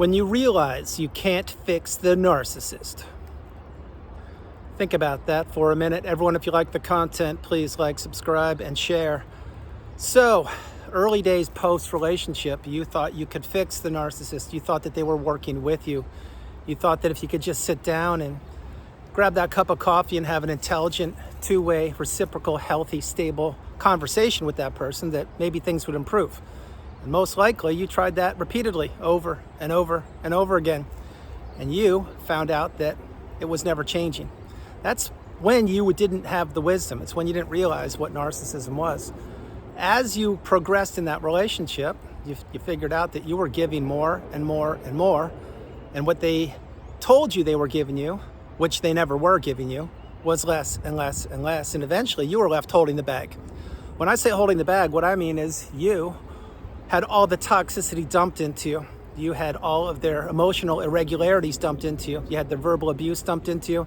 When you realize you can't fix the narcissist. Think about that for a minute. Everyone, if you like the content, please like, subscribe, and share. So, early days post-relationship, you thought you could fix the narcissist. You thought that they were working with you. You thought that if you could just sit down and grab that cup of coffee and have an intelligent, two-way, reciprocal, healthy, stable conversation with that person, that maybe things would improve. And most likely, you tried that repeatedly, over and over and over again. And you found out that it was never changing. That's when you didn't have the wisdom. It's when you didn't realize what narcissism was. As you progressed in that relationship, you figured out that you were giving more and more and more. And what they told you they were giving you, which they never were giving you, was less and less and less. And eventually, you were left holding the bag. When I say holding the bag, what I mean is you had all the toxicity dumped into you. You had all of their emotional irregularities dumped into you. You had their verbal abuse dumped into you.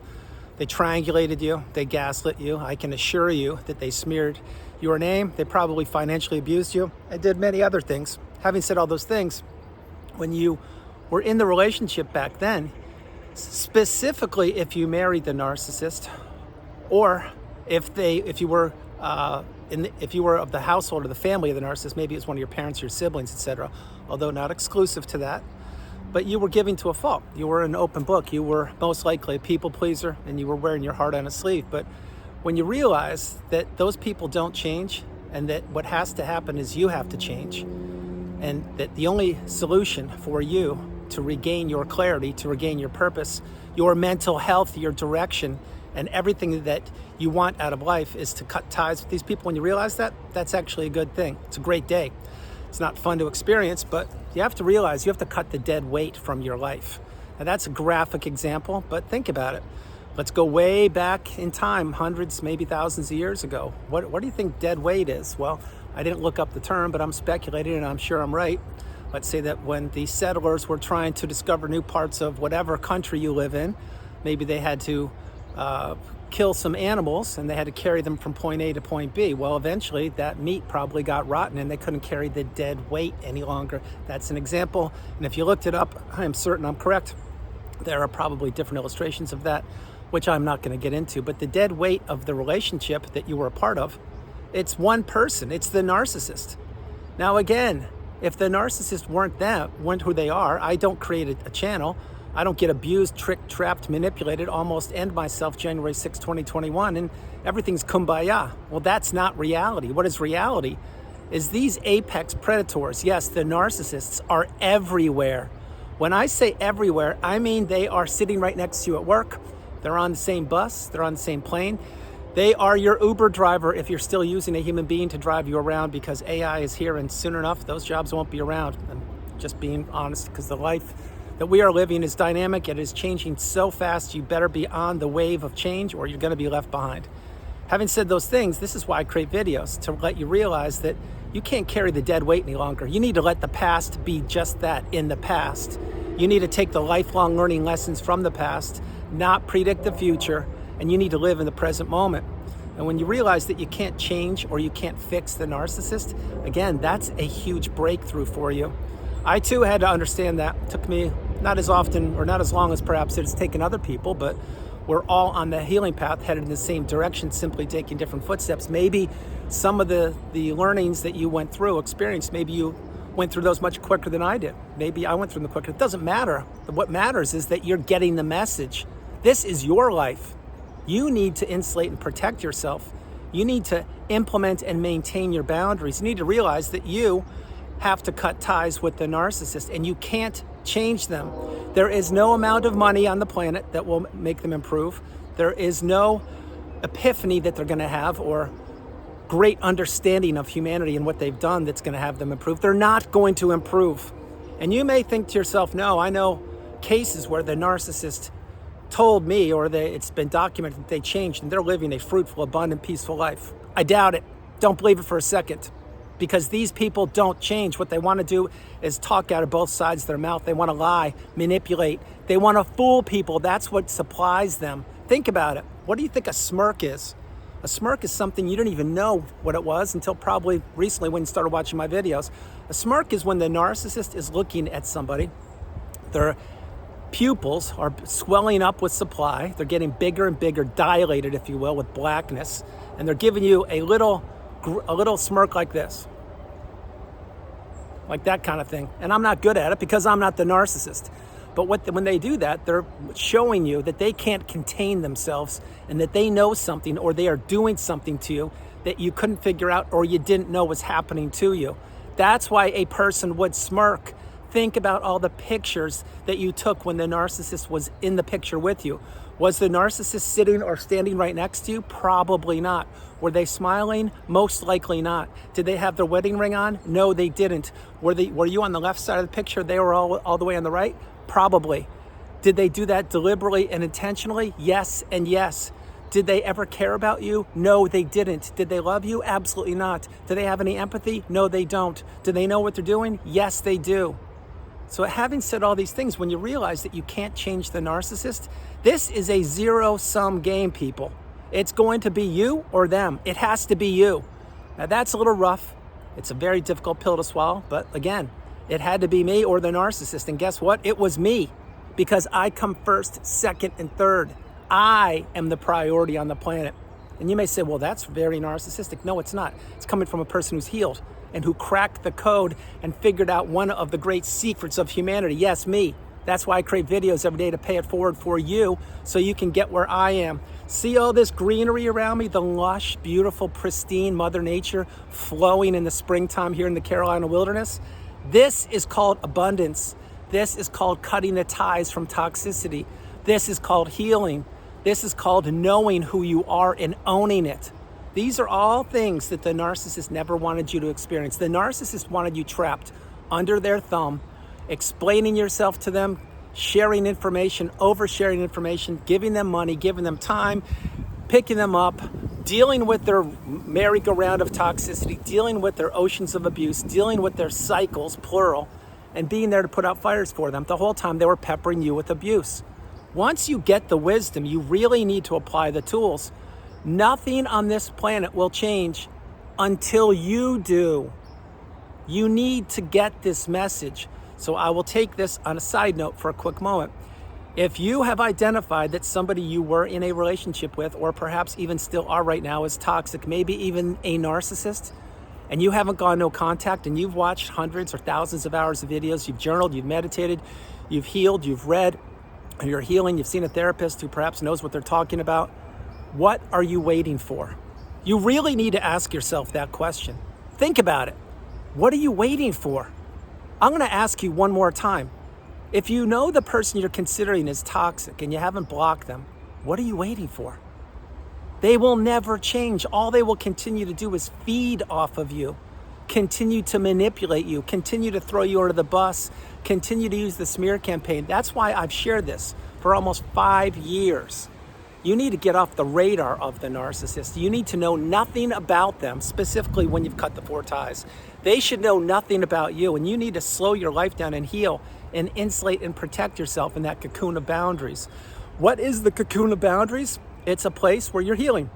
They triangulated you. They gaslit you. I can assure you that they smeared your name. They probably financially abused you and did many other things. Having said all those things, when you were in the relationship back then, specifically if you married the narcissist, or if you were of the household or the family of the narcissist, maybe it's one of your parents, your siblings, etc., although not exclusive to that, but you were giving to a fault. You were an open book. You were most likely a people pleaser, and you were wearing your heart on a sleeve. But when you realize that those people don't change, and that what has to happen is you have to change, and that the only solution for you to regain your clarity, to regain your purpose, your mental health, your direction, and everything that you want out of life is to cut ties with these people. When you realize that, that's actually a good thing. It's a great day. It's not fun to experience, but you have to realize you have to cut the dead weight from your life. Now that's a graphic example, but think about it. Let's go way back in time, hundreds, maybe thousands of years ago. What do you think dead weight is? Well, I didn't look up the term, but I'm speculating, and I'm sure I'm right. Let's say that when the settlers were trying to discover new parts of whatever country you live in, maybe they had to kill some animals and they had to carry them from point A to point B. Well, eventually that meat probably got rotten and they couldn't carry the dead weight any longer. That's an example. And if you looked it up, I am certain I'm correct. There are probably different illustrations of that, which I'm not going to get into. But the dead weight of the relationship that you were a part of, it's one person. It's the narcissist. Now, again, if the narcissists weren't who they are, I don't create a channel. I don't get abused, tricked, trapped, manipulated, almost end myself January 6, 2021, and everything's kumbaya. Well, that's not reality. What is reality is these apex predators, yes, the narcissists, are everywhere. When I say everywhere, I mean they are sitting right next to you at work. They're on the same bus. They're on the same plane. They are your Uber driver if you're still using a human being to drive you around, because AI is here, and soon enough, those jobs won't be around. I'm just being honest, because the life that we are living is dynamic. It is changing so fast. You better be on the wave of change or you're going to be left behind. Having said those things, this is why I create videos, to let you realize that you can't carry the dead weight any longer. You need to let the past be just that, in the past. You need to take the lifelong learning lessons from the past, not predict the future, and you need to live in the present moment. And when you realize that you can't change or you can't fix the narcissist, again, that's a huge breakthrough for you. I too had to understand that. It took me not as often or not as long as perhaps it's taken other people, but we're all on the healing path, headed in the same direction, simply taking different footsteps. Maybe some of the learnings that you went through, experienced, maybe you went through those much quicker than I did. Maybe I went through them quicker. It doesn't matter. What matters is that you're getting the message. This is your life. You need to insulate and protect yourself. You need to implement and maintain your boundaries. You need to realize that you have to cut ties with the narcissist, and you can't change them. There is no amount of money on the planet that will make them improve. There is no epiphany that they're going to have, or great understanding of humanity and what they've done, that's going to have them improve. They're not going to improve. And you may think to yourself, no, I know cases where the narcissist told me, or it's been documented that they changed and they're living a fruitful, abundant, peaceful life. I doubt it. Don't believe it for a second. Because these people don't change. What they want to do is talk out of both sides of their mouth. They want to lie, manipulate. They want to fool people. That's what supplies them. Think about it. What do you think a smirk is? A smirk is something you didn't even know what it was until probably recently when you started watching my videos. A smirk is when the narcissist is looking at somebody. Their pupils are swelling up with supply. They're getting bigger and bigger, dilated, if you will, with blackness. And they're giving you a little smirk like this. Like that kind of thing. And I'm not good at it because I'm not the narcissist. But when they do that, they're showing you that they can't contain themselves and that they know something or they are doing something to you that you couldn't figure out or you didn't know was happening to you. That's why a person would smirk. Think about all the pictures that you took when the narcissist was in the picture with you. Was the narcissist sitting or standing right next to you? Probably not. Were they smiling? Most likely not. Did they have their wedding ring on? No, they didn't. Were you on the left side of the picture? They were all the way on the right? Probably. Did they do that deliberately and intentionally? Yes and yes. Did they ever care about you? No, they didn't. Did they love you? Absolutely not. Do they have any empathy? No, they don't. Do they know what they're doing? Yes, they do. So having said all these things, when you realize that you can't change the narcissist, this is a zero-sum game, people. It's going to be you or them. It has to be you. Now that's a little rough. It's a very difficult pill to swallow, but again, it had to be me or the narcissist. And guess what? It was me, because I come first, second, and third. I am the priority on the planet. And you may say, well, that's very narcissistic. No, it's not. It's coming from a person who's healed and who cracked the code and figured out one of the great secrets of humanity. Yes, me. That's why I create videos every day to pay it forward for you so you can get where I am. See all this greenery around me, the lush, beautiful, pristine Mother Nature flowing in the springtime here in the Carolina wilderness? This is called abundance. This is called cutting the ties from toxicity. This is called healing. This is called knowing who you are and owning it. These are all things that the narcissist never wanted you to experience. The narcissist wanted you trapped under their thumb, explaining yourself to them, sharing information, oversharing information, giving them money, giving them time, picking them up, dealing with their merry-go-round of toxicity, dealing with their oceans of abuse, dealing with their cycles, plural, and being there to put out fires for them. The whole time they were peppering you with abuse. Once you get the wisdom, you really need to apply the tools. Nothing on this planet will change until you do. You need to get this message. So I will take this on a side note for a quick moment. If you have identified that somebody you were in a relationship with, or perhaps even still are right now, is toxic, maybe even a narcissist, and you haven't gone no contact, and you've watched hundreds or thousands of hours of videos, you've journaled, you've meditated, you've healed, you've read, and you're healing, you've seen a therapist who perhaps knows what they're talking about, what are you waiting for? You really need to ask yourself that question. Think about it. What are you waiting for? I'm going to ask you one more time. If you know the person you're considering is toxic and you haven't blocked them, what are you waiting for? They will never change. All they will continue to do is feed off of you, continue to manipulate you, continue to throw you under the bus, continue to use the smear campaign. That's why I've shared this for almost 5 years. You need to get off the radar of the narcissist. You need to know nothing about them, specifically when you've cut the 4 ties. They should know nothing about you, and you need to slow your life down and heal and insulate and protect yourself in that cocoon of boundaries. What is the cocoon of boundaries? It's a place where you're healing.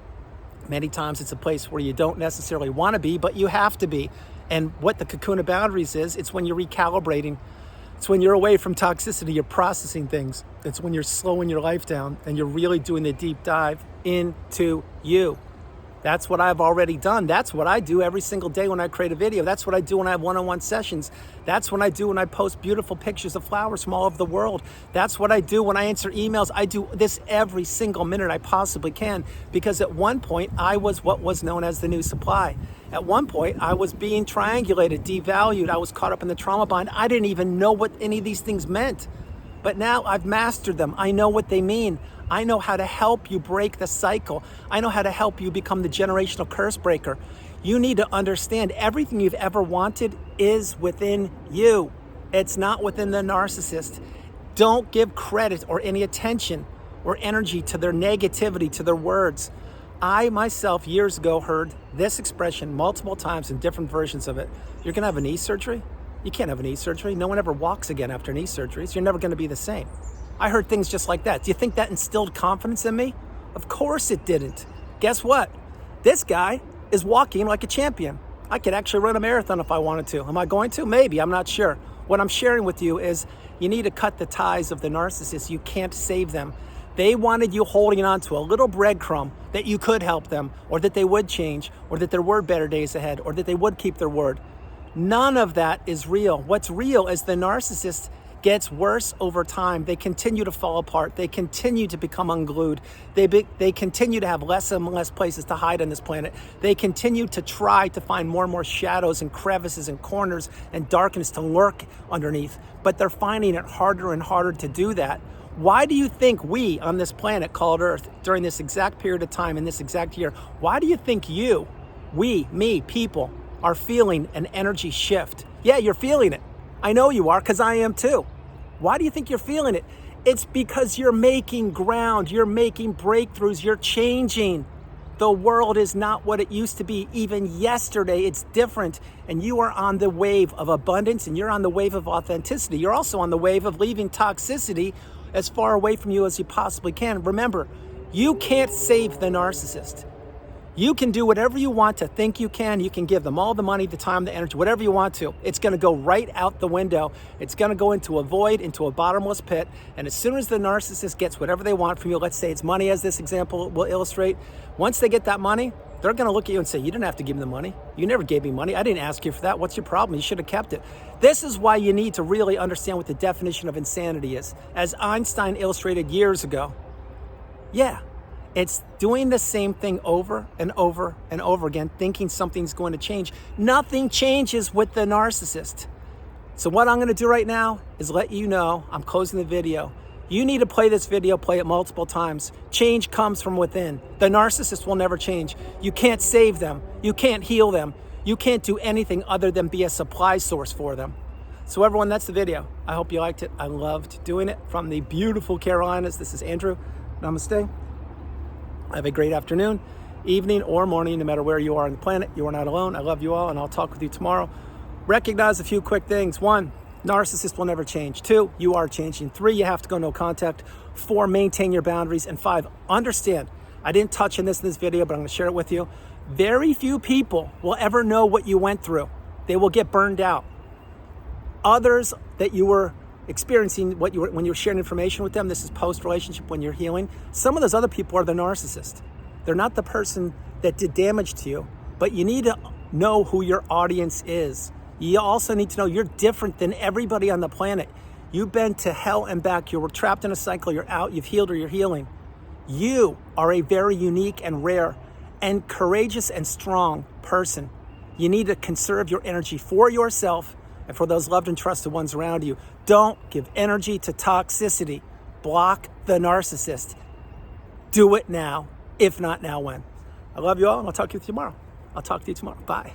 Many times it's a place where you don't necessarily want to be, but you have to be. And what the cocoon of boundaries is, it's when you're recalibrating. It's when you're away from toxicity, you're processing things. It's when you're slowing your life down and you're really doing the deep dive into you. That's what I've already done. That's what I do every single day when I create a video. That's what I do when I have one-on-one sessions. That's what I do when I post beautiful pictures of flowers from all over the world. That's what I do when I answer emails. I do this every single minute I possibly can, because at one point I was what was known as the new supply. At one point I was being triangulated, devalued. I was caught up in the trauma bind. I didn't even know what any of these things meant. But now I've mastered them. I know what they mean. I know how to help you break the cycle. I know how to help you become the generational curse breaker. You need to understand everything you've ever wanted is within you. It's not within the narcissist. Don't give credit or any attention or energy to their negativity, to their words. I myself years ago heard this expression multiple times in different versions of it. You're gonna have a knee surgery? You can't have a knee surgery. No one ever walks again after knee surgeries. You're never gonna be the same. I heard things just like that. Do you think that instilled confidence in me? Of course it didn't. Guess what? This guy is walking like a champion. I could actually run a marathon if I wanted to. Am I going to? Maybe, I'm not sure. What I'm sharing with you is you need to cut the ties of the narcissist. You can't save them. They wanted you holding on to a little breadcrumb that you could help them, or that they would change, or that there were better days ahead, or that they would keep their word. None of that is real. What's real is the narcissist gets worse over time. They continue to fall apart. They continue to become unglued. They continue to have less and less places to hide on this planet. They continue to try to find more and more shadows and crevices and corners and darkness to lurk underneath. But they're finding it harder and harder to do that. Why do you think we on this planet called Earth during this exact period of time in this exact year, why do you think me, people, are feeling an energy shift? Yeah, you're feeling it. I know you are, because I am too. Why do you think you're feeling it? It's because you're making ground, you're making breakthroughs, you're changing. The world is not what it used to be. Even yesterday, it's different. And you are on the wave of abundance, and you're on the wave of authenticity. You're also on the wave of leaving toxicity as far away from you as you possibly can. Remember, you can't save the narcissist. You can do whatever you want to think you can. You can give them all the money, the time, the energy, whatever you want to. It's going to go right out the window. It's going to go into a void, into a bottomless pit. And as soon as the narcissist gets whatever they want from you, let's say it's money, as this example will illustrate, once they get that money, they're going to look at you and say, you didn't have to give me the money. You never gave me money. I didn't ask you for that. What's your problem? You should have kept it. This is why you need to really understand what the definition of insanity is. As Einstein illustrated years ago, yeah, it's doing the same thing over and over and over again, thinking something's going to change. Nothing changes with the narcissist. So what I'm going to do right now is let you know, I'm closing the video. You need to play this video, play it multiple times. Change comes from within. The narcissist will never change. You can't save them. You can't heal them. You can't do anything other than be a supply source for them. So everyone, that's the video. I hope you liked it. I loved doing it. From the beautiful Carolinas, this is Andrew. Namaste. Have a great afternoon, evening, or morning, no matter where you are on the planet. You are not alone. I love you all, and I'll talk with you tomorrow. Recognize a few quick things. 1, narcissist will never change. 2, you are changing. 3, you have to go no contact. 4, maintain your boundaries. And 5, understand, I didn't touch on this in this video, but I'm going to share it with you. Very few people will ever know what you went through. They will get burned out. Others that you were experiencing when you were sharing information with them, this is post-relationship when you're healing, some of those other people are the narcissist. They're not the person that did damage to you, but you need to know who your audience is. You also need to know you're different than everybody on the planet. You've been to hell and back. You were trapped in a cycle. You're out. You've healed, or you're healing. You are a very unique and rare and courageous and strong person. You need to conserve your energy for yourself and for those loved and trusted ones around you. Don't give energy to toxicity. Block the narcissist. Do it now. If not now, when? I love you all, and I'll talk to you tomorrow. Bye.